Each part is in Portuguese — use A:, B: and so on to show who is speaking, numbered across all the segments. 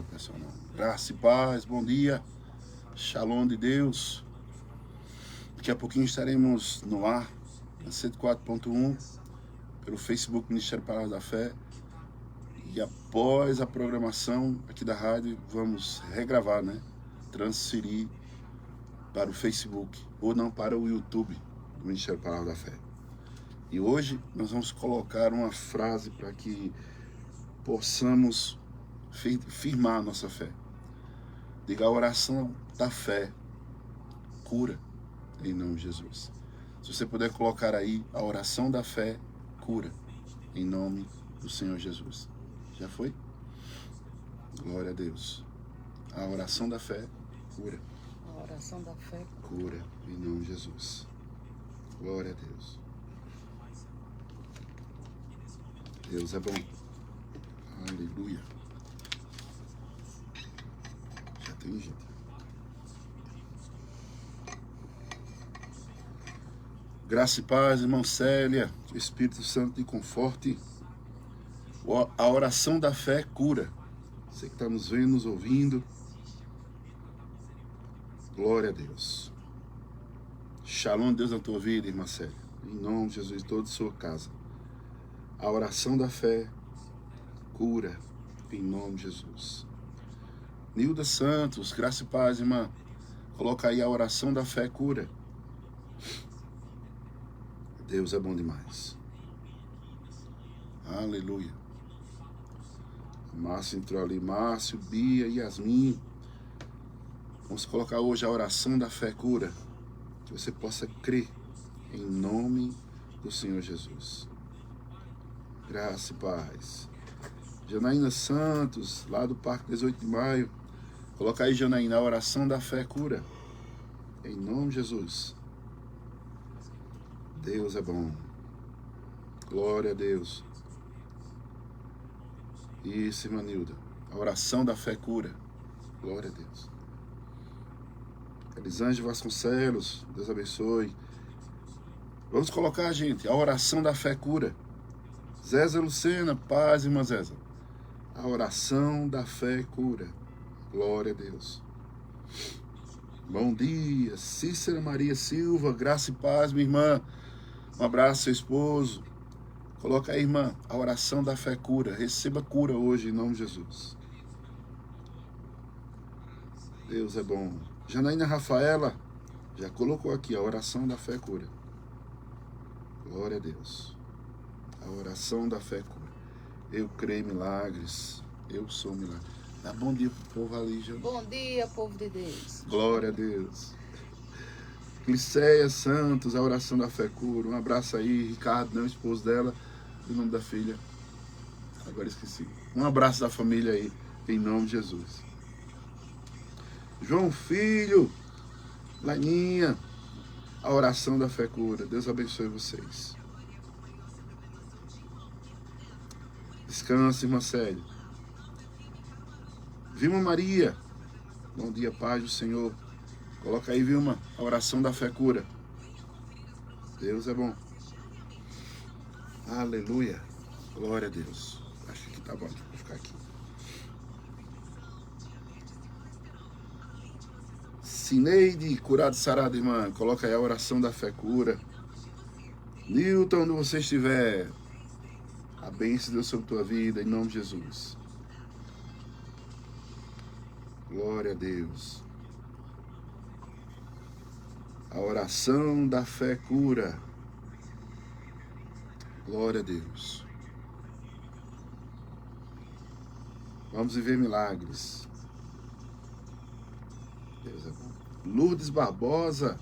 A: pessoal não. Graça e paz, bom dia. Shalom de Deus. Daqui a pouquinho estaremos no ar, na 104.1, pelo Facebook Ministério Palavra da Fé. E após a programação aqui da rádio, vamos regravar, né? Transferir para o Facebook, ou não, para o YouTube do Ministério Palavra da Fé. E hoje nós vamos colocar uma frase para que possamos firmar a nossa fé. Diga: a oração da fé cura, em nome de Jesus. Se você puder colocar aí, a oração da fé cura, em nome do Senhor Jesus. Já foi? Glória a Deus. A oração da fé cura.
B: A oração da fé
A: Cura, em nome de Jesus. Glória a Deus. Deus é bom. Aleluia. Já tem gente. Graça e paz, irmão Célia. Que o Espírito Santo te conforte. A oração da fé cura. Você que está nos vendo, nos ouvindo. Glória a Deus. Shalom, Deus na tua vida, irmã Célia. Em nome de Jesus, toda a sua casa. A oração da fé cura, em nome de Jesus. Nilda Santos, graça e paz, irmã. Coloca aí, a oração da fé cura. Deus é bom demais. Aleluia. Márcio entrou ali. Márcio, Bia, Yasmin. Vamos colocar hoje a oração da fé cura. Que você possa crer em nome do Senhor Jesus. Graça e paz. Janaína Santos, lá do Parque 18 de Maio. Coloca aí, Janaína, a oração da fé cura. Em nome de Jesus. Deus é bom. Glória a Deus. Isso, irmã Nilda. A oração da fé cura. Glória a Deus. Elisângela Vasconcelos, Deus abençoe. Vamos colocar, gente, a oração da fé cura. Zéza Lucena, paz, irmã Zéza. A oração da fé cura. Glória a Deus. Bom dia, Cícera Maria Silva, graça e paz, minha irmã. Um abraço, seu esposo. Coloca aí, irmã, a oração da fé cura. Receba cura hoje, em nome de Jesus. Deus é bom. Janaína Rafaela, já colocou aqui a oração da fé cura. Glória a Deus. A oração da fé cura. Eu creio em milagres. Eu sou milagre. Dá bom dia pro povo ali, Janaína.
B: Bom dia, povo de Deus.
A: Glória a Deus. Cliceia Santos, a oração da fé cura. Um abraço aí, Ricardo, né, o esposo dela, o nome da filha. Agora esqueci. Um abraço da família aí, em nome de Jesus. João Filho, Laninha, a oração da fé cura. Deus abençoe vocês. Descanse, irmã Célia. Vilma Maria, bom dia, paz do Senhor. Coloca aí, Vilma, a oração da fé cura. Deus é bom. Aleluia. Glória a Deus. Acho que tá bom, vou ficar aqui. Cineide, curado, sarado, irmã. Coloca aí a oração da fé cura. Newton, onde você estiver, a bênção de Deus sobre a tua vida, em nome de Jesus. Glória a Deus. A oração da fé cura. Glória a Deus. Vamos viver milagres. Deus é bom. Lourdes Barbosa.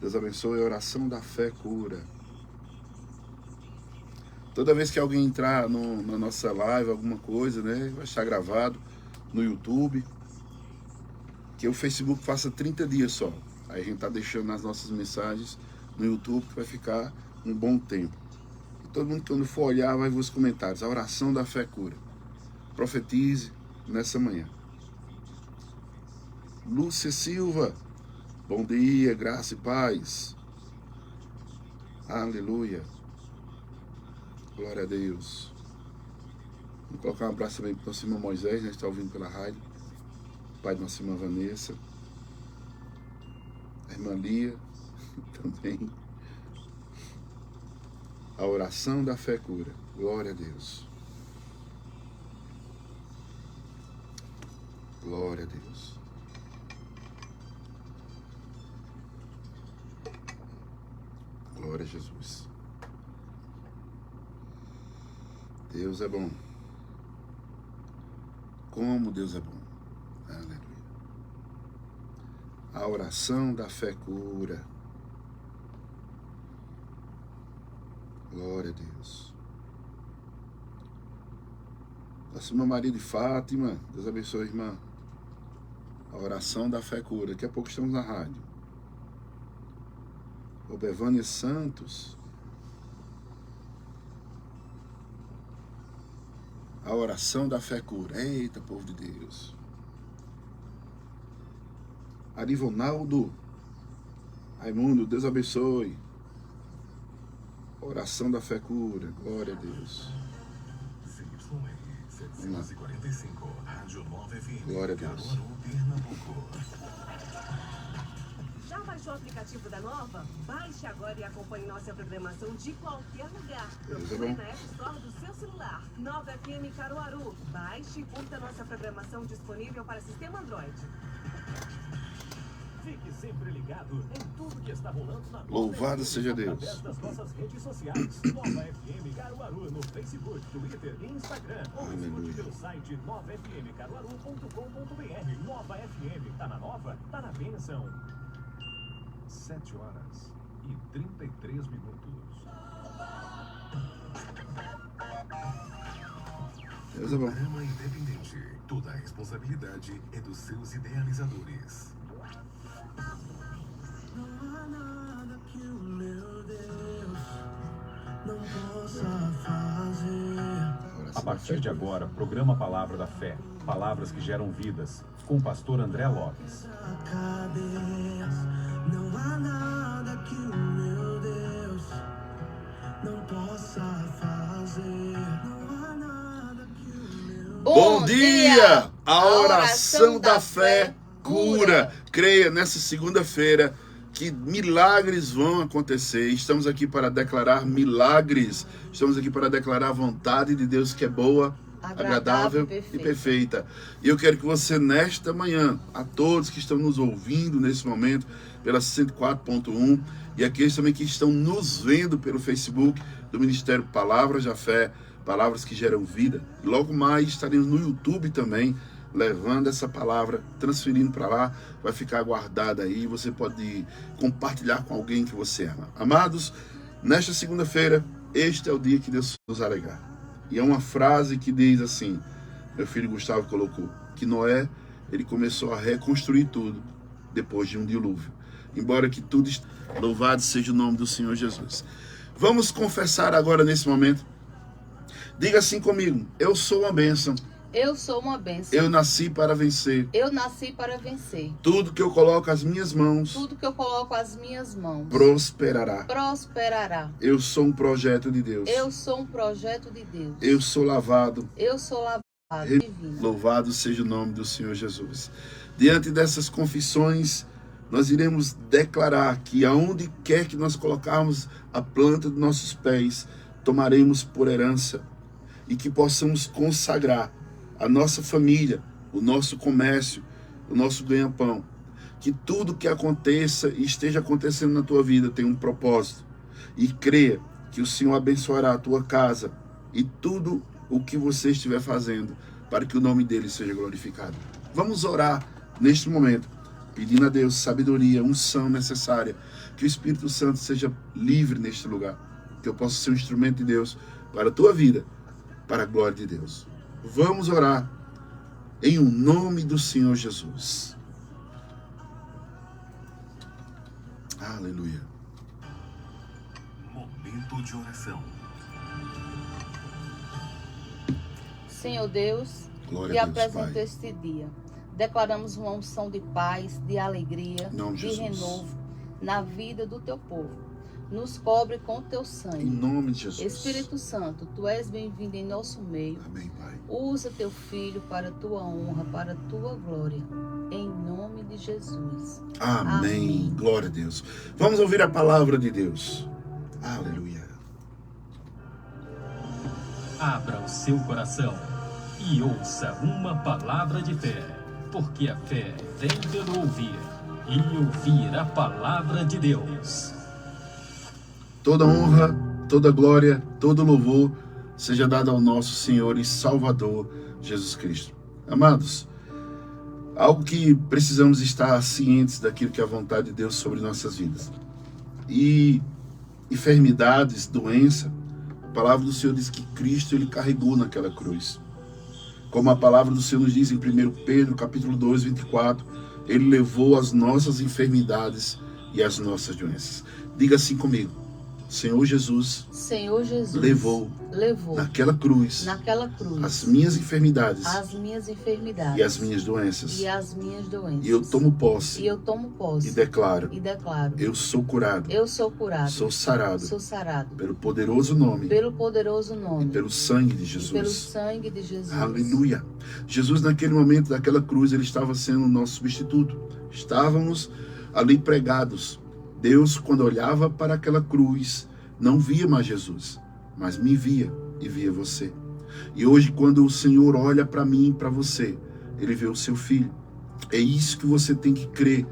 A: Deus abençoe, a oração da fé cura. Toda vez que alguém entrar na nossa live, alguma coisa, né? Vai estar gravado no YouTube. Que o Facebook faça 30 dias só. Aí a gente tá deixando as nossas mensagens no YouTube, que vai ficar um bom tempo. E todo mundo, quando for olhar, vai ver os comentários. A oração da fé cura. Profetize nessa manhã. Lúcia Silva, bom dia, graça e paz. Aleluia. Glória a Deus. Vou colocar um abraço também para o nosso irmão Moisés, né? Está ouvindo pela rádio. Pai de nossa irmã Vanessa. A irmã Lia também. A oração da fé cura. Glória a Deus. Glória a Deus. Glória a Jesus. Deus é bom. Como Deus é bom. Aleluia. A oração da fé cura. Glória a Deus. Nossa irmã Maria de Fátima. Deus abençoe, irmã. A oração da fé cura. Daqui a pouco estamos na rádio. Robevânia Santos. A oração da fé cura. Eita, povo de Deus. Arivonaldo. Raimundo, Deus abençoe. Oração da fé cura. Glória a Deus. Vamos lá. Glória a Deus.
C: Já baixou o aplicativo da Nova? Baixe agora e acompanhe nossa programação de qualquer lugar. Procure na App Store do seu celular. Nova FM Caruaru. Baixe e curta nossa programação disponível para sistema Android.
D: Fique sempre ligado em tudo que está rolando na
A: Louvado seja Deus.
D: Através das nossas redes sociais. Nova FM Caruaru no Facebook, Twitter e Instagram. Ou escute pelo site novafmcaruaru.com.br. Nova FM. Tá na nova? Tá na bênção. 7 horas e 33 minutos.
A: Deus é bom.
E: Programa independente. Toda a responsabilidade é dos seus idealizadores.
F: Não há nada que o meu Deus não possa fazer.
D: A partir de agora, programa Palavra da Fé. Palavras que geram vidas. Com o pastor André Lopes.
F: Não há nada que o meu Deus não possa fazer. Não há nada que o meu
A: Bom dia! A oração da fé cura. Creia nessa segunda-feira que milagres vão acontecer. Estamos aqui para declarar milagres. Estamos aqui para declarar a vontade de Deus que é boa, agradável e perfeita. E eu quero que você, nesta manhã, a todos que estão nos ouvindo nesse momento, pela 104.1, e aqueles também que estão nos vendo pelo Facebook do Ministério Palavras da Fé, Palavras que Geram Vida. Logo mais estaremos no YouTube também, levando essa palavra, transferindo para lá, vai ficar guardada aí, você pode compartilhar com alguém que você ama. Amados, nesta segunda-feira, este é o dia que Deus nos alegrar. E é uma frase que diz assim, meu filho Gustavo colocou, que Noé, ele começou a reconstruir tudo depois de um dilúvio. Embora que tudo... Louvado seja o nome do Senhor Jesus. Vamos confessar agora nesse momento. Diga assim comigo, eu sou uma bênção.
B: Eu sou uma bênção.
A: Eu nasci para vencer.
B: Eu nasci para vencer.
A: Tudo que eu coloco as minhas mãos,
B: Tudo que eu coloco as minhas mãos
A: prosperará.
B: prosperará.
A: Eu sou um projeto de Deus.
B: Eu sou um projeto de Deus.
A: Eu sou lavado.
B: Eu sou lavado divino.
A: Louvado seja o nome do Senhor Jesus. Diante dessas confissões, nós iremos declarar que aonde quer que nós colocarmos a planta dos nossos pés, tomaremos por herança e que possamos consagrar a nossa família, o nosso comércio, o nosso ganha-pão. Que tudo que aconteça e esteja acontecendo na tua vida tem um propósito. E creia que o Senhor abençoará a tua casa e tudo o que você estiver fazendo para que o nome dele seja glorificado. Vamos orar neste momento, pedindo a Deus sabedoria, unção necessária, que o Espírito Santo seja livre neste lugar, que eu possa ser um instrumento de Deus para a tua vida, para a glória de Deus. Vamos orar em o nome do Senhor Jesus. Aleluia.
E: Momento de oração.
B: Senhor Deus,
A: Glória
B: te
A: a Deus,
B: apresento
A: Pai.
B: este dia. Declaramos uma unção de paz, de alegria,
A: Em nome de
B: de
A: Jesus.
B: renovo na vida do teu povo. Nos cobre com teu
A: Em
B: sangue.
A: nome de Jesus.
B: Espírito Santo, tu és bem-vindo em nosso meio.
A: Amém, Pai.
B: Usa teu filho para a tua honra, para a tua glória. Em nome de Jesus.
A: Amém.
B: Amém.
A: Glória a Deus. Vamos ouvir a palavra de Deus. Aleluia.
G: Abra o seu coração e ouça uma palavra de fé, porque a fé vem pelo ouvir, e ouvir a palavra de Deus.
A: Toda honra, toda glória, todo louvor seja dado ao nosso Senhor e Salvador Jesus Cristo. Amados, algo que precisamos estar cientes daquilo que é a vontade de Deus sobre nossas vidas. E enfermidades, doença, a palavra do Senhor diz que Cristo ele carregou naquela cruz. Como a palavra do Senhor nos diz em 1 Pedro, capítulo 2, 24, ele levou as nossas enfermidades e as nossas doenças. Diga assim comigo: Senhor Jesus, levou naquela cruz as minhas enfermidades e as minhas doenças. E eu tomo posse e declaro: eu sou curado, sou sarado pelo poderoso nome e pelo sangue de Jesus. Aleluia. Jesus, naquele momento daquela cruz, ele estava sendo o nosso substituto. Estávamos ali pregados. Deus, quando olhava para aquela cruz, não via mais Jesus, mas me via e via você. E hoje, quando o Senhor olha para mim e para você, ele vê o seu filho. É isso que você tem que crer,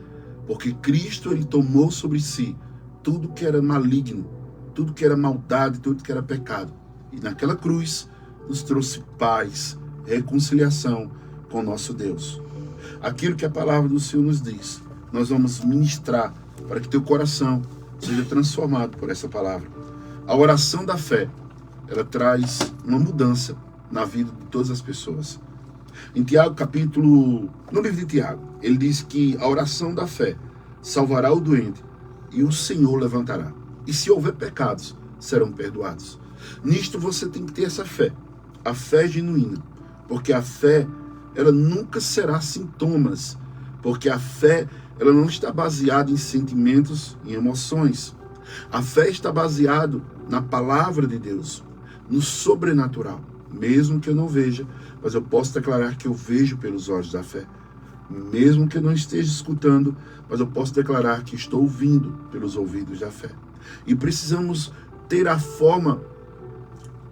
A: porque Cristo ele tomou sobre si tudo que era maligno, tudo que era maldade, tudo que era pecado. E naquela cruz nos trouxe paz, reconciliação com o nosso Deus. Aquilo que a palavra do Senhor nos diz, nós vamos ministrar para que teu coração seja transformado por essa palavra. A oração da fé, ela traz uma mudança na vida de todas as pessoas. Em Tiago, no livro de Tiago, ele diz que a oração da fé salvará o doente e o Senhor levantará. E se houver pecados, serão perdoados. Nisto você tem que ter essa fé, a fé genuína, porque a fé, ela nunca será sintomas, porque a fé, ela não está baseada em sentimentos e emoções. A fé está baseada na palavra de Deus, no sobrenatural. Mesmo que eu não veja, mas eu posso declarar que eu vejo pelos olhos da fé. Mesmo que eu não esteja escutando, mas eu posso declarar que estou ouvindo pelos ouvidos da fé. E precisamos ter a forma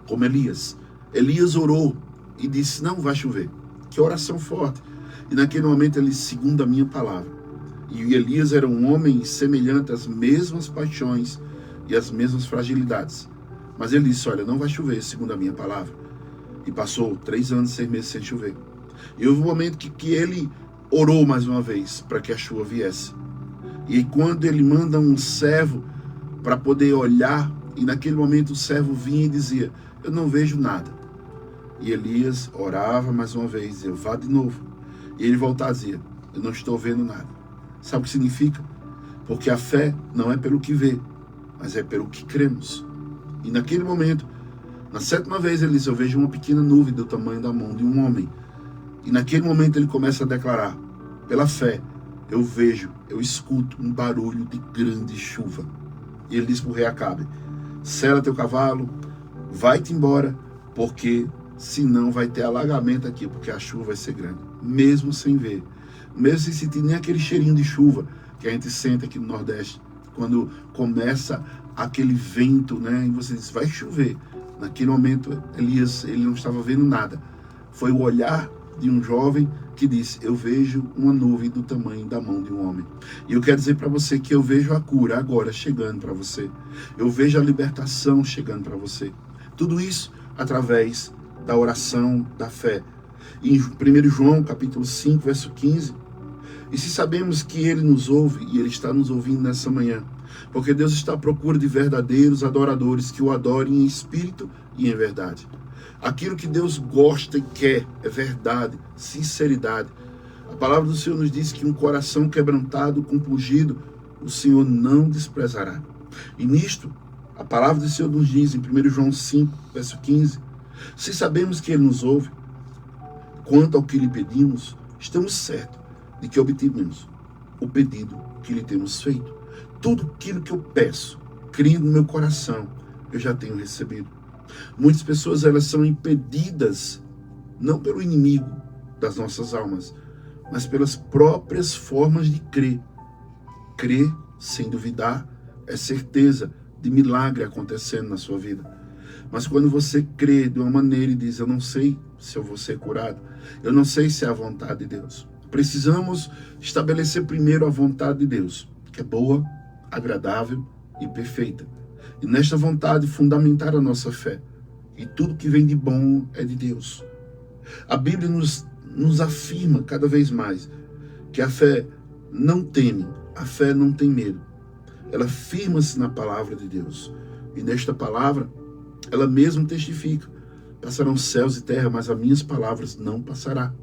A: como Elias. Elias orou e disse: não vai chover. Que oração forte. E naquele momento ele, segundo a minha palavra. E Elias era um homem semelhante às mesmas paixões e às mesmas fragilidades. Mas ele disse: olha, não vai chover, segundo a minha palavra. E passou 3 anos, 6 meses sem chover. E houve um momento que ele orou mais uma vez para que a chuva viesse. E quando ele manda um servo para poder olhar, e naquele momento o servo vinha e dizia: eu não vejo nada. E Elias orava mais uma vez, dizia: vá de novo. E ele voltava e dizia: eu não estou vendo nada. Sabe o que significa? Porque a fé não é pelo que vê, mas é pelo que cremos. E naquele momento, na 7ª vez, ele diz: eu vejo uma pequena nuvem do tamanho da mão de um homem. E naquele momento ele começa a declarar: pela fé, eu escuto um barulho de grande chuva. E ele diz para o rei Acabe: sela teu cavalo, vai-te embora, porque senão vai ter alagamento aqui, porque a chuva vai ser grande. Mesmo sem ver, mesmo sem sentir nem aquele cheirinho de chuva que a gente sente aqui no Nordeste, quando começa aquele vento, né? E você diz: vai chover. Naquele momento, Elias, ele não estava vendo nada. Foi o olhar de um jovem que disse: eu vejo uma nuvem do tamanho da mão de um homem. E eu quero dizer para você que eu vejo a cura agora chegando para você. Eu vejo a libertação chegando para você. Tudo isso através da oração da fé. Em 1 João, capítulo 5, verso 15. E se sabemos que Ele nos ouve, e Ele está nos ouvindo nessa manhã, porque Deus está à procura de verdadeiros adoradores que o adorem em espírito e em verdade. Aquilo que Deus gosta e quer é verdade, sinceridade. A palavra do Senhor nos diz que um coração quebrantado, compungido, o Senhor não desprezará. E nisto, a palavra do Senhor nos diz em 1 João 5, verso 15, se sabemos que Ele nos ouve, quanto ao que lhe pedimos, estamos certos de que obtivemos o pedido que lhe temos feito. Tudo aquilo que eu peço, creio no meu coração, eu já tenho recebido. Muitas pessoas, elas são impedidas, não pelo inimigo das nossas almas, mas pelas próprias formas de crer. Crer, sem duvidar, é certeza de milagre acontecendo na sua vida. Mas quando você crê de uma maneira e diz, eu não sei se eu vou ser curado, eu não sei se é a vontade de Deus. Precisamos estabelecer primeiro a vontade de Deus, que é boa, agradável e perfeita. E nesta vontade fundamentar a nossa fé. E tudo que vem de bom é de Deus. A Bíblia nos afirma cada vez mais que a fé não teme, a fé não tem medo. Ela firma-se na palavra de Deus. E nesta palavra, ela mesma testifica. Passarão céus e terra, mas as minhas palavras não passará.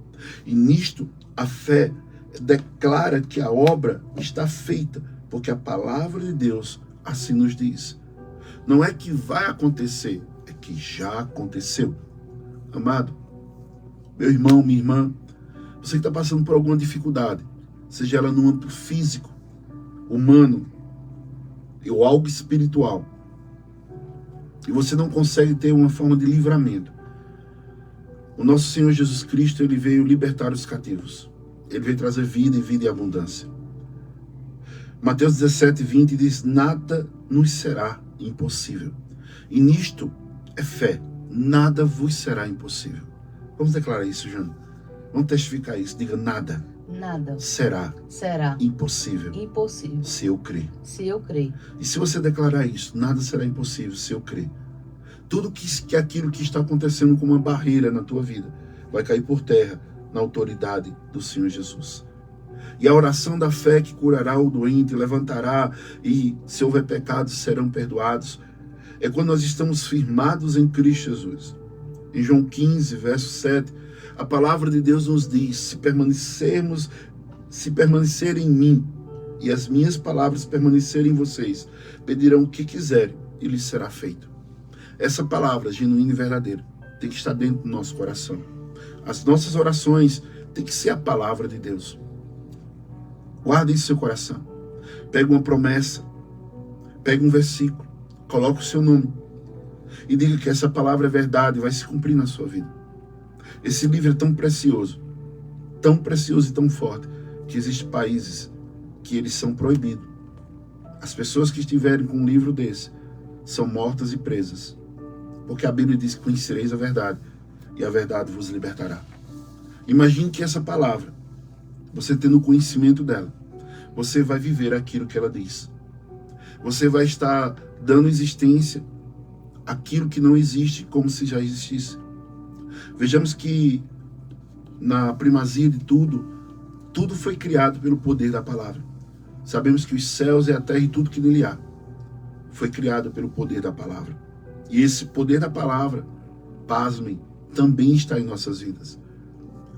A: E nisto, a fé declara que a obra está feita, porque a palavra de Deus assim nos diz. Não é que vai acontecer, é que já aconteceu. Amado, meu irmão, minha irmã, você que está passando por alguma dificuldade, seja ela no âmbito físico, humano, ou algo espiritual, e você não consegue ter uma forma de livramento, o nosso Senhor Jesus Cristo, ele veio libertar os cativos. Ele veio trazer vida e vida em abundância. Mateus 17:20 diz, nada nos será impossível. E nisto é fé. Nada vos será impossível. Vamos declarar isso, Jana. Vamos testificar isso. Diga, nada será impossível. Se eu crer. E se você declarar isso, nada será impossível se eu crer. Tudo que aquilo que está acontecendo como uma barreira na tua vida vai cair por terra na autoridade do Senhor Jesus. E a oração da fé que curará o doente, levantará, e se houver pecados serão perdoados, é quando nós estamos firmados em Cristo Jesus. Em João 15, verso 7, a palavra de Deus nos diz, se permanecerem em mim, e as minhas palavras permanecerem em vocês, pedirão o que quiserem, e lhes será feito. Essa palavra, genuína e verdadeira, tem que estar dentro do nosso coração. As nossas orações têm que ser a palavra de Deus. Guarde isso no seu coração. Pega uma promessa, pega um versículo, coloque o seu nome e diga que essa palavra é verdade e vai se cumprir na sua vida. Esse livro é tão precioso e tão forte, que existem países que eles são proibidos. As pessoas que estiverem com um livro desse são mortas e presas. Porque a Bíblia diz que conhecereis a verdade e a verdade vos libertará. Imagine que essa palavra, você tendo conhecimento dela, você vai viver aquilo que ela diz. Você vai estar dando existência àquilo que não existe como se já existisse. Vejamos que na primazia de tudo foi criado pelo poder da palavra. Sabemos que os céus e a terra e tudo que nele há foi criado pelo poder da palavra. E esse poder da palavra, pasmem, também está em nossas vidas.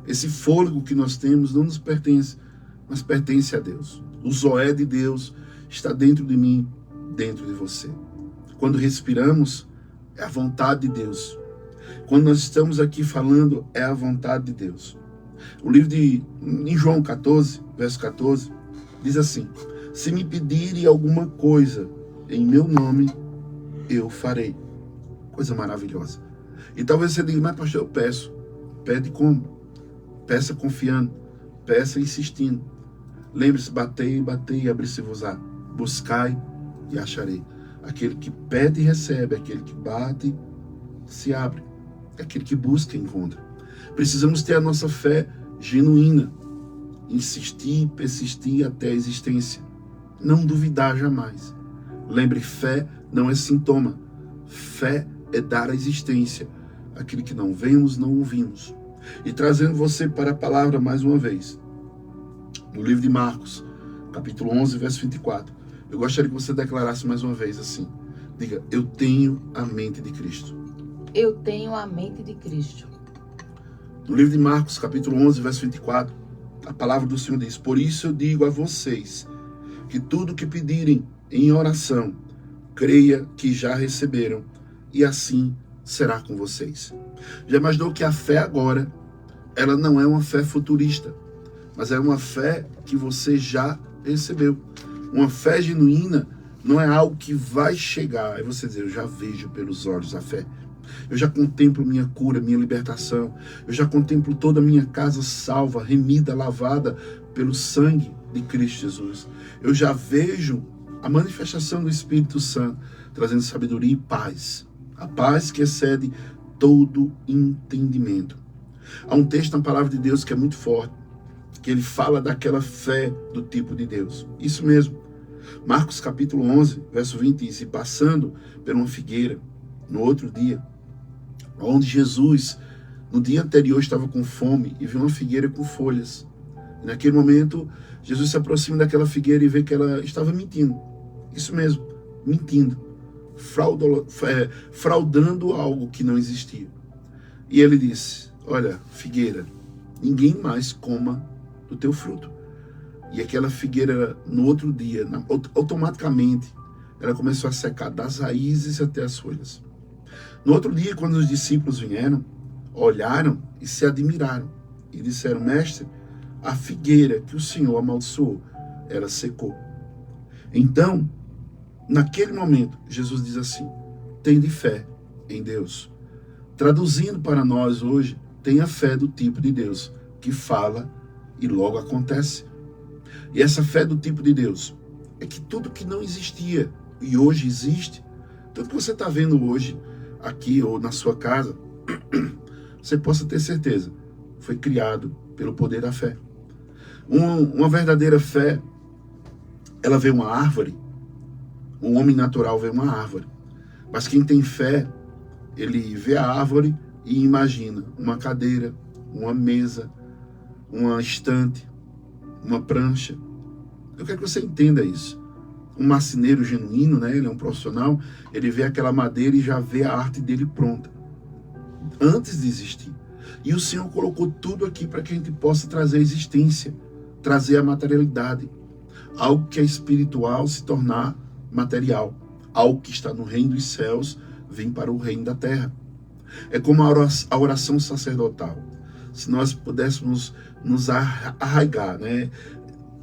A: Esse fôlego que nós temos não nos pertence, mas pertence a Deus. O Zoé de Deus está dentro de mim, dentro de você. Quando respiramos, é a vontade de Deus. Quando nós estamos aqui falando, é a vontade de Deus. O livro em João 14, verso 14, diz assim, se me pedirem alguma coisa em meu nome, eu farei. Coisa maravilhosa. E talvez você diga, mas pastor, eu peço. Pede como? Peça confiando. Peça insistindo. Lembre-se, batei, e abri-se-vos-á. Buscai e acharei. Aquele que pede recebe. Aquele que bate se abre. Aquele que busca encontra. Precisamos ter a nossa fé genuína. Insistir e persistir até a existência. Não duvidar jamais. Lembre, fé não é sintoma. Fé é dar a existência àquilo que não vemos, não ouvimos. E trazendo você para a palavra mais uma vez. No livro de Marcos, capítulo 11, verso 24. Eu gostaria que você declarasse mais uma vez assim. Diga, eu tenho a mente de Cristo.
B: Eu tenho a mente de Cristo.
A: No livro de Marcos, capítulo 11, verso 24, a palavra do Senhor diz, por isso eu digo a vocês, que tudo que pedirem em oração, creia que já receberam, e assim será com vocês. Já imaginou que a fé agora, ela não é uma fé futurista, mas é uma fé que você já recebeu. Uma fé genuína Não é algo que vai chegar. Aí você diz, eu já vejo pelos olhos da fé. Eu já contemplo minha cura, minha libertação. Eu já contemplo toda a minha casa salva, remida, lavada pelo sangue de Cristo Jesus. Eu já vejo a manifestação do Espírito Santo, trazendo sabedoria e paz. A paz que excede todo entendimento. Há um texto na palavra de Deus que é muito forte, que ele fala daquela fé do tipo de Deus. Isso mesmo. Marcos capítulo 11, verso 20 diz, e passando por uma figueira, no outro dia, onde Jesus, no dia anterior, estava com fome e viu uma figueira com folhas. E naquele momento, Jesus se aproxima daquela figueira e vê que ela estava mentindo. Isso mesmo, mentindo. Fraudando algo que não existia. E ele disse, olha, figueira, ninguém mais coma do teu fruto. E aquela figueira, no outro dia, automaticamente, ela começou a secar das raízes até as folhas. No outro dia, quando os discípulos vieram, olharam e se admiraram. E disseram, mestre, a figueira que o Senhor amaldiçoou, ela secou. Então, naquele momento, Jesus diz assim, tende fé em Deus. Traduzindo para nós hoje, tenha fé do tipo de Deus, que fala e logo acontece. E essa fé do tipo de Deus é que tudo que não existia e hoje existe, tudo que você está vendo hoje, aqui ou na sua casa, você possa ter certeza, foi criado pelo poder da fé. Uma verdadeira fé, ela vê uma árvore, um homem natural vê uma árvore, mas quem tem fé, ele vê a árvore e imagina uma cadeira, uma mesa, uma estante, uma prancha. Eu quero que você entenda isso. Um marceneiro genuíno, né? Ele é um profissional, ele vê aquela madeira e já vê a arte dele pronta, antes de existir. E o Senhor colocou tudo aqui para que a gente possa trazer a existência, trazer a materialidade, algo que é espiritual se tornar material, algo que está no reino dos céus vem para o reino da terra. É como a oração sacerdotal. Se nós pudéssemos nos arraigar, né?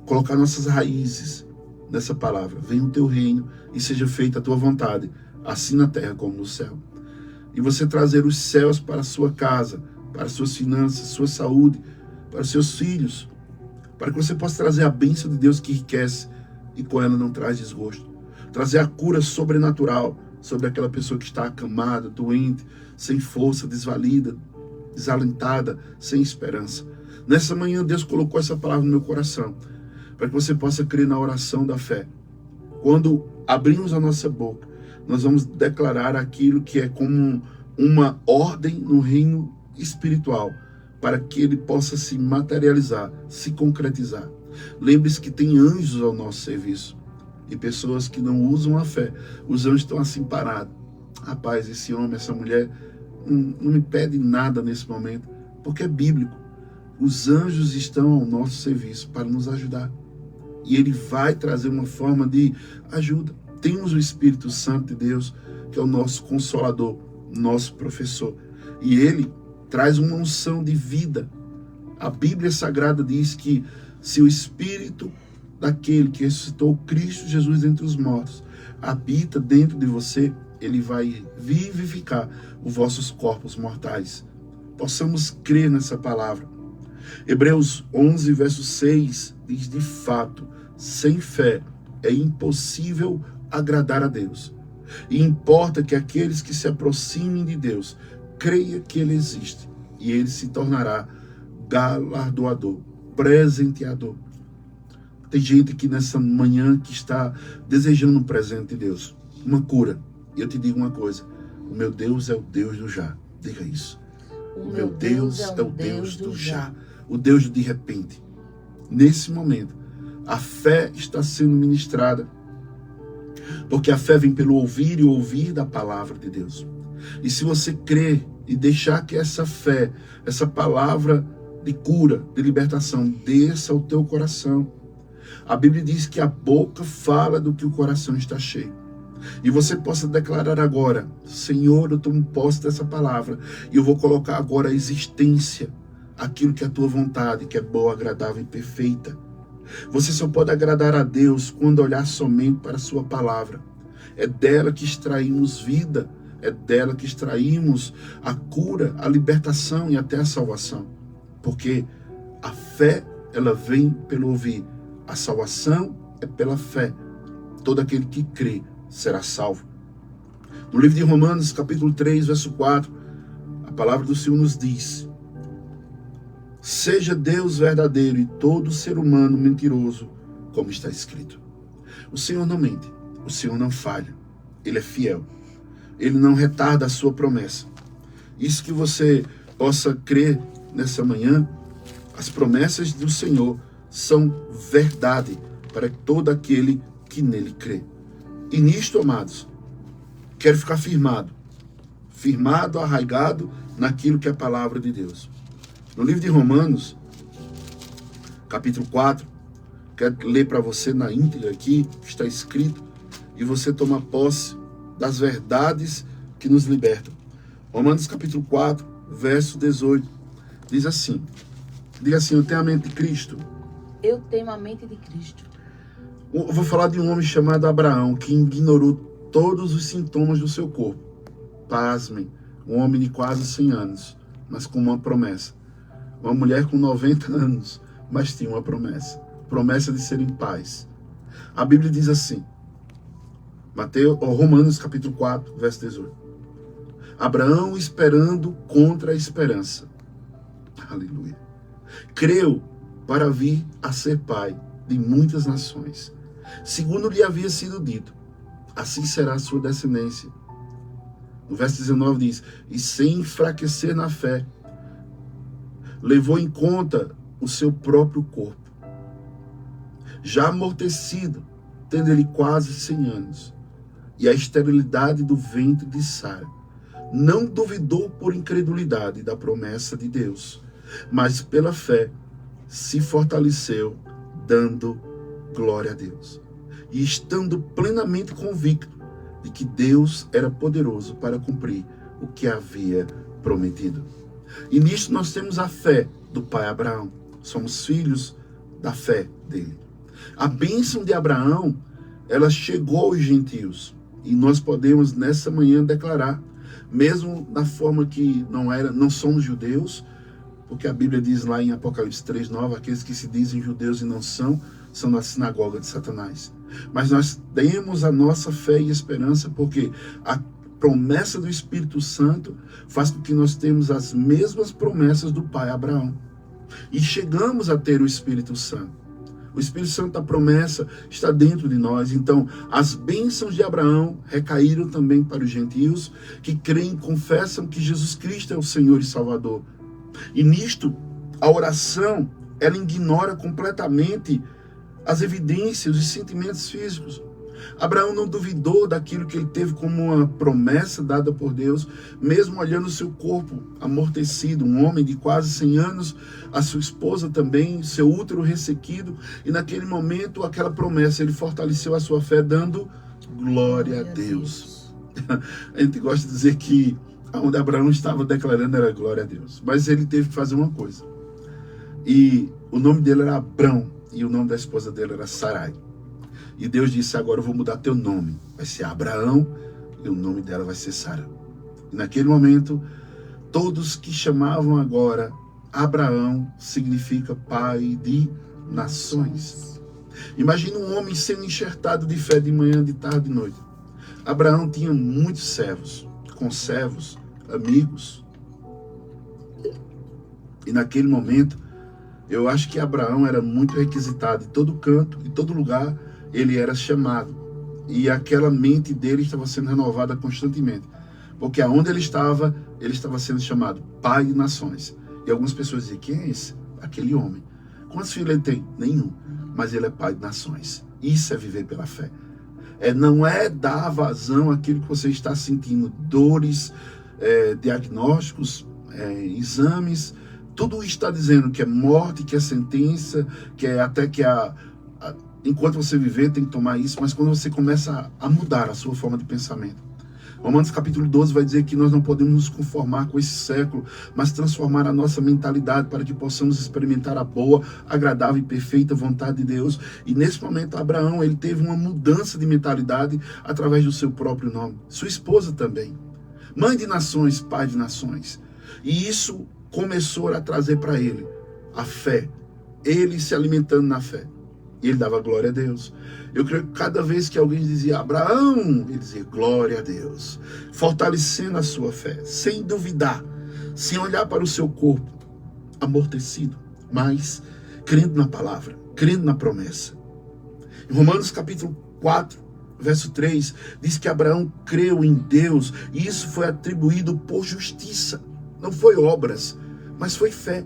A: Colocar nossas raízes nessa palavra, venha o teu reino e seja feita a tua vontade, assim na terra como no céu. E você trazer os céus para a sua casa, para as suas finanças, sua saúde, para os seus filhos, para que você possa trazer a bênção de Deus que enriquece e com ela não traz desgosto. Trazer a cura sobrenatural sobre aquela pessoa que está acamada, doente, sem força, desvalida, desalentada, sem esperança. Nessa manhã Deus colocou essa palavra no meu coração, para que você possa crer na oração da fé. Quando abrimos a nossa boca, nós vamos declarar aquilo que é como uma ordem no reino espiritual, para que ele possa se materializar, se concretizar. Lembre-se que tem anjos ao nosso serviço, e pessoas que não usam a fé. Os anjos estão assim parados. Rapaz, esse homem, essa mulher, não me pede nada nesse momento, porque é bíblico. Os anjos estão ao nosso serviço para nos ajudar. E ele vai trazer uma forma de ajuda. Temos o Espírito Santo de Deus, que é o nosso consolador, nosso professor. E ele traz uma unção de vida. A Bíblia Sagrada diz que se o Espírito daquele que ressuscitou Cristo Jesus dentre os mortos habita dentro de você, ele vai vivificar os vossos corpos mortais. Possamos crer nessa palavra. Hebreus 11, verso 6 diz, de fato, sem fé é impossível agradar a Deus. E importa que aqueles que se aproximem de Deus creia que Ele existe, e Ele se tornará galardoador, presenteador. Tem gente aqui nessa manhã que está desejando um presente de Deus, uma cura. E eu te digo uma coisa, o meu Deus é o Deus do já. Diga isso. O meu Deus é o Deus do já. O Deus do de repente. Nesse momento, a fé está sendo ministrada. Porque a fé vem pelo ouvir e ouvir da palavra de Deus. E se você crer e deixar que essa fé, essa palavra de cura, de libertação, desça ao teu coração. A Bíblia diz que a boca fala do que o coração está cheio. E você possa declarar agora, Senhor, eu tomo posse dessa palavra e eu vou colocar agora a existência, aquilo que é a tua vontade, que é boa, agradável e perfeita. Você só pode agradar a Deus quando olhar somente para a sua palavra. É dela que extraímos vida, é dela que extraímos a cura, a libertação e até a salvação. Porque a fé, ela vem pelo ouvir. A salvação é pela fé. Todo aquele que crê será salvo. No livro de Romanos, capítulo 3, verso 4, a palavra do Senhor nos diz: seja Deus verdadeiro e todo ser humano mentiroso, como está escrito. O Senhor não mente, o Senhor não falha, Ele é fiel. Ele não retarda a sua promessa. Isso que você possa crer nessa manhã, as promessas do Senhor são verdade para todo aquele que nele crê. E nisto, amados, quero ficar firmado, arraigado naquilo que é a palavra de Deus. No livro de Romanos, capítulo 4, quero ler para você na íntegra aqui, que está escrito, e você toma posse das verdades que nos libertam. Romanos capítulo 4, verso 18, diz assim, diga assim: eu tenho a mente de Cristo.
B: Eu tenho a mente de Cristo.
A: Eu vou falar de um homem chamado Abraão, que ignorou todos os sintomas do seu corpo. Pasmem, um homem de quase 100 anos, mas com uma promessa. Uma mulher com 90 anos, mas tinha uma promessa. Promessa de ser em paz. A Bíblia diz assim, Romanos capítulo 4, verso 18. Abraão esperando contra a esperança. Aleluia. Creu para vir a ser pai de muitas nações. Segundo lhe havia sido dito, assim será a sua descendência. No verso 19 diz, e sem enfraquecer na fé, levou em conta o seu próprio corpo, já amortecido, tendo ele quase 100 anos, e a esterilidade do ventre de Sara. Não duvidou por incredulidade da promessa de Deus, mas pela fé se fortaleceu, dando glória a Deus. E estando plenamente convicto de que Deus era poderoso para cumprir o que havia prometido. E nisto nós temos a fé do pai Abraão. Somos filhos da fé dele. A bênção de Abraão, ela chegou aos gentios. E nós podemos nessa manhã declarar, mesmo da forma que não somos judeus, porque a Bíblia diz lá em Apocalipse 3:9, aqueles que se dizem judeus e não são na sinagoga de Satanás. Mas nós temos a nossa fé e esperança, porque a promessa do Espírito Santo faz com que nós temos as mesmas promessas do pai Abraão. E chegamos a ter o Espírito Santo. O Espírito Santo da promessa está dentro de nós. Então, as bênçãos de Abraão recaíram também para os gentios que creem e confessam que Jesus Cristo é o Senhor e Salvador. E nisto, a oração, ela ignora completamente as evidências, os sentimentos físicos. Abraão não duvidou daquilo que ele teve como uma promessa dada por Deus, mesmo olhando o seu corpo amortecido, um homem de quase 100 anos, a sua esposa também, seu útero ressequido, e naquele momento, aquela promessa, ele fortaleceu a sua fé, dando glória a Deus. A gente gosta de dizer que onde Abraão estava declarando era glória a Deus, mas ele teve que fazer uma coisa, e o nome dele era Abrão, e o nome da esposa dele era Sarai. E Deus disse, agora eu vou mudar teu nome. Vai ser Abraão e o nome dela vai ser Sara. E naquele momento, todos que chamavam agora Abraão significa pai de nações. Imagina um homem sendo enxertado de fé de manhã, de tarde, de noite. Abraão tinha muitos servos, conservos, amigos. E naquele momento, eu acho que Abraão era muito requisitado. Em todo canto, em todo lugar, ele era chamado. E aquela mente dele estava sendo renovada constantemente. Porque aonde ele estava sendo chamado pai de nações. E algumas pessoas diziam, quem é esse? Aquele homem. Quantos filhos ele tem? Nenhum. Mas ele é pai de nações. Isso é viver pela fé. Não é dar vazão àquilo que você está sentindo. Dores, diagnósticos, exames. Tudo está dizendo que é morte, que é sentença, que é até que enquanto você viver tem que tomar isso, mas quando você começa a mudar a sua forma de pensamento, Romanos capítulo 12 vai dizer que nós não podemos nos conformar com esse século, mas transformar a nossa mentalidade para que possamos experimentar a boa, agradável e perfeita vontade de Deus. E nesse momento Abraão, ele teve uma mudança de mentalidade através do seu próprio nome. Sua esposa também. Mãe de nações, pai de nações. E isso começou a trazer para ele a fé. Ele se alimentando na fé. E ele dava glória a Deus. Eu creio que cada vez que alguém dizia Abraão, ele dizia glória a Deus. Fortalecendo a sua fé, sem duvidar, sem olhar para o seu corpo amortecido, mas crendo na palavra, crendo na promessa. Em Romanos capítulo 4, verso 3, diz que Abraão creu em Deus e isso foi atribuído por justiça. Não foi obras, mas foi fé.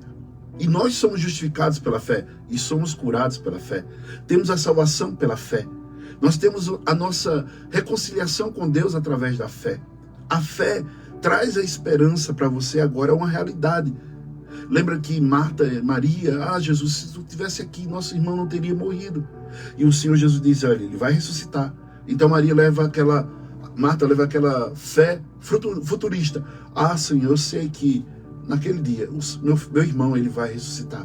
A: E nós somos justificados pela fé e somos curados pela fé. Temos a salvação pela fé. Nós temos a nossa reconciliação com Deus através da fé. A fé traz a esperança para você agora, é uma realidade. Lembra que Maria, Jesus, se tu estivesse aqui, nosso irmão não teria morrido. E o Senhor Jesus diz, olha, ele vai ressuscitar. Então Marta leva aquela fé futurista. Senhor, eu sei que naquele dia, meu irmão, ele vai ressuscitar.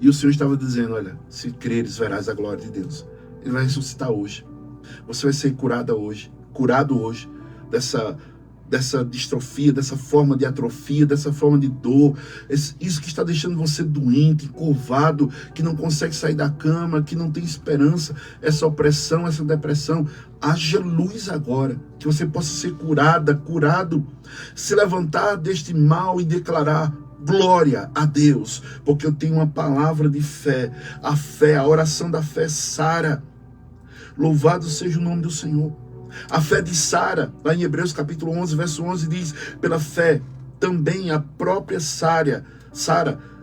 A: E o Senhor estava dizendo, olha, se creres, verás a glória de Deus. Ele vai ressuscitar hoje. Você vai ser curado hoje dessa distrofia, dessa forma de atrofia, dessa forma de dor, isso que está deixando você doente, encurvado, que não consegue sair da cama, que não tem esperança, essa opressão, essa depressão. Haja luz agora, que você possa ser curado, se levantar deste mal e declarar glória a Deus, porque eu tenho uma palavra de fé. A fé, a oração da fé Sara. Louvado seja o nome do Senhor. A fé de Sara, lá em Hebreus capítulo 11, verso 11, diz, pela fé, também a própria Sara,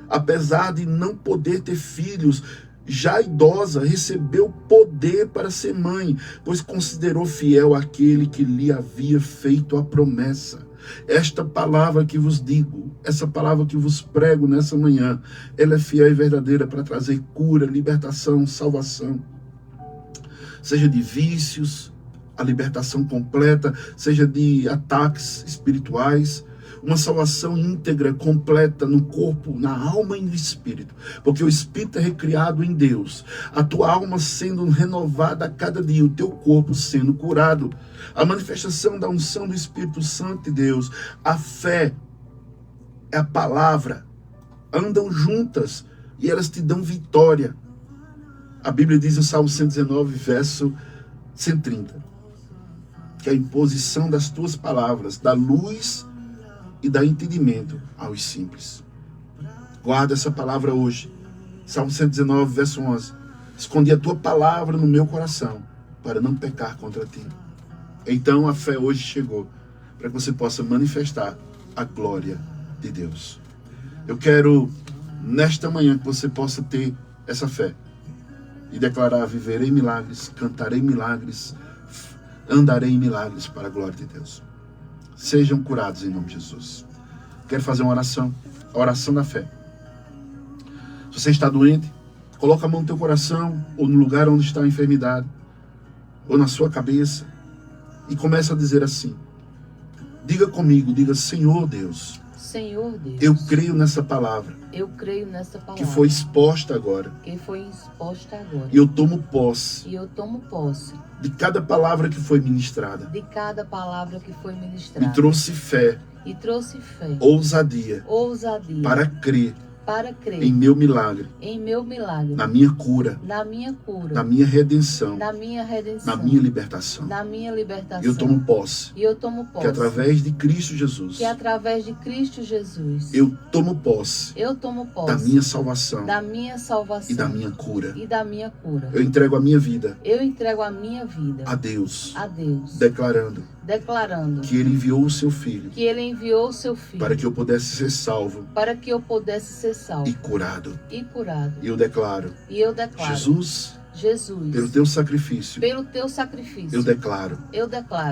A: apesar de não poder ter filhos, já idosa, recebeu poder para ser mãe, pois considerou fiel aquele que lhe havia feito a promessa. Esta palavra que vos digo, essa palavra que vos prego nessa manhã, ela é fiel e verdadeira para trazer cura, libertação, salvação. Seja de vícios, a libertação completa, seja de ataques espirituais, uma salvação íntegra, completa no corpo, na alma e no espírito, porque o espírito é recriado em Deus, a tua alma sendo renovada a cada dia, o teu corpo sendo curado, a manifestação da unção do Espírito Santo de Deus, a fé, a palavra, andam juntas e elas te dão vitória. A Bíblia diz no Salmo 119, verso 130, que a imposição das tuas palavras dá luz e dá entendimento aos simples. Guarda essa palavra hoje. Salmo 119, verso 11. Escondi a tua palavra no meu coração, para não pecar contra ti. Então a fé hoje chegou, para que você possa manifestar a glória de Deus. Eu quero, nesta manhã, que você possa ter essa fé e declarar: viverei milagres, cantarei milagres, andarei em milagres para a glória de Deus. Sejam curados em nome de Jesus. Quero fazer uma oração, a oração da fé. Se você está doente, coloca a mão no teu coração, ou no lugar onde está a enfermidade, ou na sua cabeça, e começa a dizer assim. Diga comigo, diga: Senhor Deus,
B: Senhor Deus,
A: eu creio nessa palavra.
B: Eu creio nessa palavra.
A: Que foi exposta agora.
B: Que foi exposta agora.
A: E eu tomo posse.
B: E eu tomo posse.
A: De cada palavra que foi ministrada.
B: De cada palavra que foi ministrada.
A: E trouxe fé.
B: E trouxe fé.
A: Ousadia.
B: Ousadia.
A: Para crer.
B: Para crer.
A: Em meu milagre.
B: Em meu milagre.
A: Na minha cura.
B: Na minha cura.
A: Na minha redenção.
B: Na minha redenção.
A: Na minha libertação.
B: Na minha libertação.
A: E eu tomo posse.
B: E eu tomo posse.
A: Que através de Cristo Jesus.
B: Que através de Cristo Jesus.
A: Eu tomo posse.
B: Eu tomo posse.
A: Da minha salvação.
B: Da minha salvação.
A: E da minha cura.
B: E da minha cura.
A: Eu entrego a minha vida.
B: Eu entrego a minha vida.
A: A Deus.
B: A Deus.
A: Declarando
B: que
A: Ele enviou o seu Filho.
B: Que Ele enviou o seu Filho.
A: Para que eu pudesse ser salvo.
B: Para que eu pudesse ser salvo.
A: E curado.
B: E curado.
A: E eu declaro.
B: E eu declaro.
A: Jesus.
B: Jesus,
A: pelo teu sacrifício,
B: sacrifício,
A: eu declaro,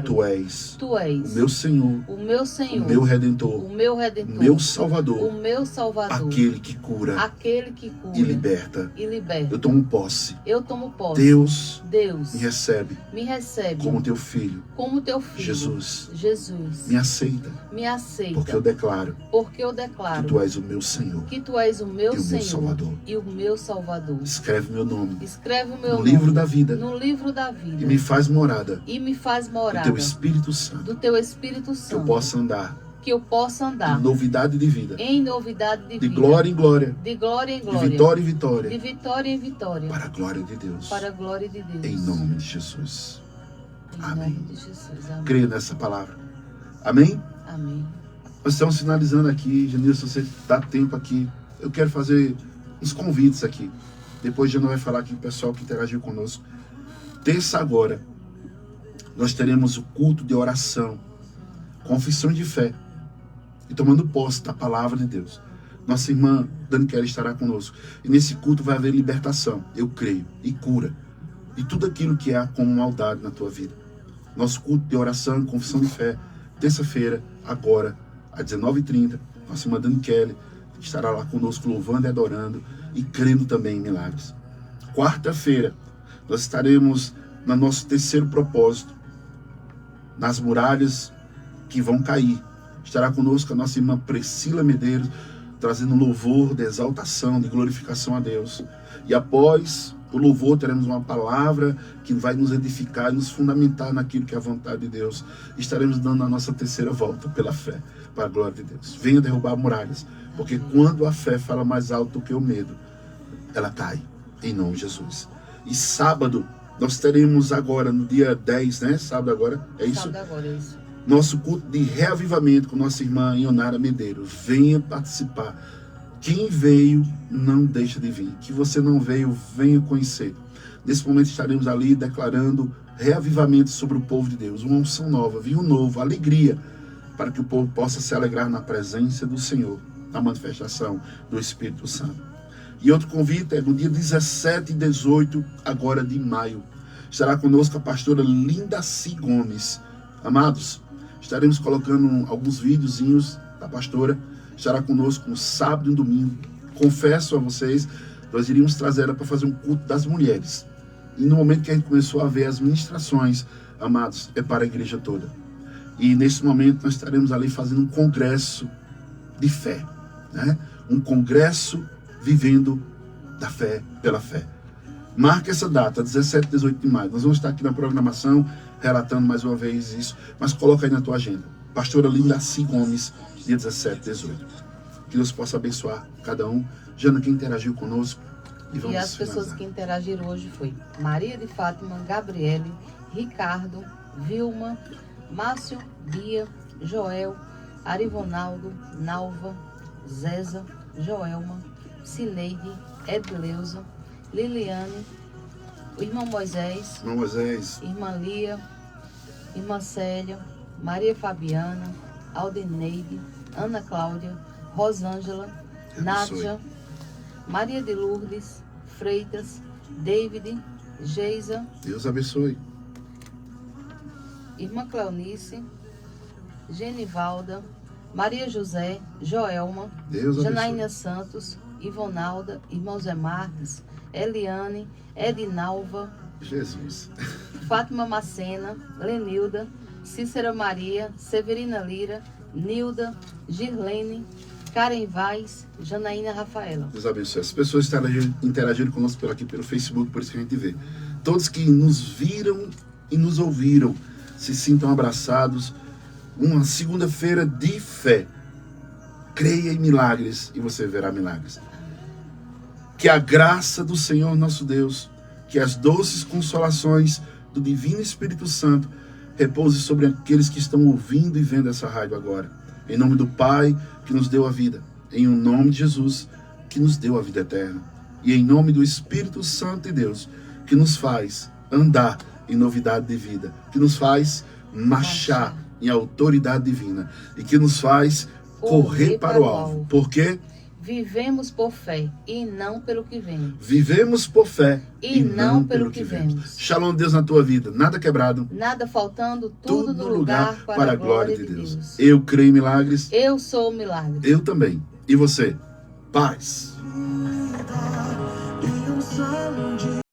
A: tu és
B: o
A: meu Senhor,
B: o meu Senhor,
A: o meu Redentor,
B: o meu Salvador,
A: aquele que cura e liberta. Eu tomo posse. Deus me recebe como teu filho. Jesus me aceita, porque eu declaro que tu és o meu Senhor e o meu Salvador. Escreve meu nome no livro da vida e me faz morada do teu Espírito Santo, que eu possa andar em novidade de vida, de glória em glória, de vitória em vitória, para a glória de Deus, em nome de Jesus. Amém. Creio nessa palavra. Amém?
B: Amém.
A: Nós estamos finalizando aqui. Genilson, se você dá tempo aqui, eu quero fazer uns convites aqui. Depois já não vai falar aqui o pessoal que interagiu conosco. Terça agora, nós teremos o culto de oração, confissão de fé e tomando posse da palavra de Deus. Nossa irmã Dani Kelly estará conosco. E nesse culto vai haver libertação, eu creio, e cura de tudo aquilo que há como maldade na tua vida. Nosso culto de oração, confissão de fé, terça-feira, agora, às 19h30. Nossa irmã Dani Kelly estará lá conosco, louvando e adorando e crendo também em milagres. Quarta-feira, nós estaremos no nosso terceiro propósito, nas muralhas que vão cair. Estará conosco a nossa irmã Priscila Medeiros, trazendo louvor de exaltação, de glorificação a Deus. E após o louvor, teremos uma palavra que vai nos edificar e nos fundamentar naquilo que é a vontade de Deus. Estaremos dando a nossa terceira volta pela fé, para a glória de Deus. Venha derrubar muralhas, porque quando a fé fala mais alto do que o medo, ela cai, em nome de Jesus. E sábado, nós teremos agora, no dia 10, né? Sábado agora, é isso?
B: Sábado agora, é isso.
A: Nosso culto de reavivamento com nossa irmã Ionara Medeiros. Venha participar. Quem veio, não deixa de vir. Que você não veio, venha conhecer. Nesse momento estaremos ali declarando reavivamento sobre o povo de Deus. Uma unção nova, vinho novo, alegria, para que o povo possa se alegrar na presença do Senhor, na manifestação do Espírito Santo. E outro convite é no dia 17 e 18, agora de maio. Estará conosco a pastora Lindaci Gomes. Amados, estaremos colocando alguns videozinhos da pastora. Estará conosco no sábado e no domingo. Confesso a vocês, nós iríamos trazer ela para fazer um culto das mulheres. E no momento que a gente começou a ver as ministrações, amados, é para a igreja toda. E nesse momento nós estaremos ali fazendo um congresso de fé, né? Um congresso vivendo da fé pela fé. Marque essa data, 17 e 18 de maio. Nós vamos estar aqui na programação, relatando mais uma vez isso, mas coloca aí na tua agenda. Pastora Lindaci Gomes, dia 17 e 18. Que Deus possa abençoar cada um. Jana, quem interagiu conosco.
B: E as pessoas que interagiram hoje foi Maria de Fátima, Gabriele, Ricardo, Vilma, Márcio, Bia, Joel, Arivonaldo, Nalva, Zéza, Joelma, Cineide, Edleuza, Liliane, o irmão Moisés, irmã Lia, irmã Célia, Maria Fabiana, Aldeneide, Ana Cláudia, Rosângela, Nádia, Maria de Lourdes, Freitas, David, Geisa.
A: Deus abençoe.
B: Irmã Cleonice, Genivalda, Maria José, Joelma, Janaína Santos, Ivonalda, irmão Zé Marques, Eliane, Edinalva,
A: Jesus,
B: Fátima Macena, Lenilda, Cícera Maria, Severina Lira, Nilda, Girlene, Karen Vaz, Janaína Rafaela.
A: Deus abençoe. As pessoas interagiram conosco aqui pelo Facebook, por isso que a gente vê. Todos que nos viram e nos ouviram, se sintam abraçados. Uma segunda-feira de fé. Creia em milagres e você verá milagres. Que a graça do Senhor nosso Deus, que as doces consolações do Divino Espírito Santo repouse sobre aqueles que estão ouvindo e vendo essa rádio agora. Em nome do Pai, que nos deu a vida. Em nome de Jesus, que nos deu a vida eterna. E em nome do Espírito Santo de Deus, que nos faz andar em novidade de vida. Que nos faz marchar em autoridade divina. E que nos faz correr para o alvo. Por quê?
B: Vivemos por fé e não pelo que vemos.
A: Vivemos por fé
B: E não pelo que vemos.
A: Shalom, Deus, na tua vida. Nada quebrado.
B: Nada faltando, tudo no lugar para a glória de Deus.
A: Eu creio em milagres.
B: Eu sou o milagre.
A: Eu também. E você? Paz.